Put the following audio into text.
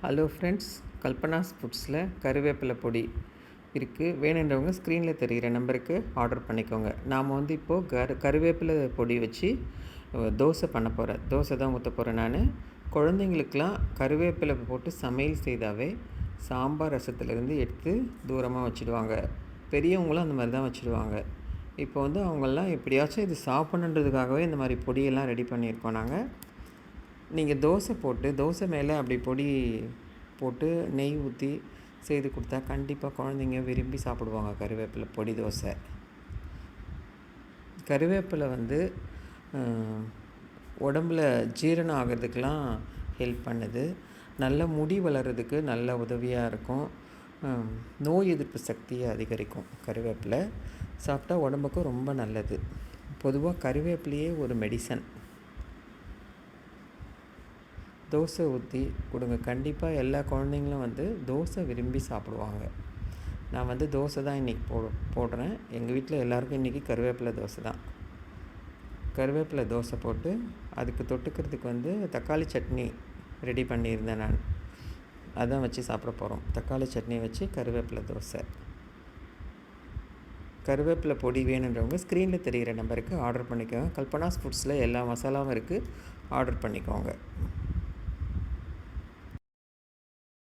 Hello friends, Kalpana's ஃபுட்ஸில் கருவேப்பிலை பொடி இருக்குது. வேணுன்றவங்க ஸ்க்ரீனில் தெரிகிற நம்பருக்கு ஆர்டர் பண்ணிக்கோங்க. நாம் இப்போது கருவேப்பிலை பொடி வச்சு தோசை பண்ண போகிறேன். தோசை தான் ஊற்ற போகிறேன் நான். குழந்தைங்களுக்கெலாம் கருவேப்பிலை போட்டு சமையல் செய்தாவே சாம்பார் ரசத்துலேருந்து எடுத்து தூரமாக வச்சுடுவாங்க. பெரியவங்களும் அந்த மாதிரி தான் வச்சுடுவாங்க. இப்போ அவங்கெல்லாம் எப்படியாச்சும் இது சாப்பிடணுன்றதுக்காகவே இந்த மாதிரி பொடியெல்லாம் ரெடி பண்ணியிருக்கோம் நாங்கள். நீங்கள் தோசை மேலே அப்படி பொடி போட்டு நெய் ஊற்றி செய்து கொடுத்தா கண்டிப்பாக குழந்தைங்க விரும்பி சாப்பிடுவாங்க. கருவேப்பிலை பொடி தோசை. கருவேப்பிலை உடம்பில் ஜீரணம் ஆகிறதுக்கெலாம் ஹெல்ப் பண்ணுது. நல்ல முடி வளர்கிறதுக்கு நல்ல உதவியாக இருக்கும். நோய் எதிர்ப்பு சக்தியை அதிகரிக்கும். கருவேப்பிலை சாப்பிட்டா உடம்புக்கும் ரொம்ப நல்லது. பொதுவாக கருவேப்பிலையே ஒரு மெடிசன். தோசை ஊற்றி கொடுங்க. கண்டிப்பாக எல்லா குழந்தைங்களும் தோசை விரும்பி சாப்பிடுவாங்க. நான் தோசை தான் இன்றைக்கி போடுறேன். எங்கள் வீட்டில் எல்லாருக்கும் இன்றைக்கி கருவேப்பிலை தோசை தான். கருவேப்பிலை தோசை போட்டு அதுக்கு தொட்டுக்கிறதுக்கு தக்காளி சட்னி ரெடி பண்ணியிருந்தேன் நான். அதான் வச்சு சாப்பிட போகிறோம். தக்காளி சட்னி வச்சு கருவேப்பிலை தோசை. கருவேப்பிலை பொடி வேணுன்றவங்க ஸ்க்ரீனில் தெரிகிற நம்பருக்கு ஆர்டர் பண்ணிக்கோங்க. கல்பனாஸ் ஃபுட்ஸில் எல்லா மசாலாவும் இருக்குது. ஆர்டர் பண்ணிக்கோங்க.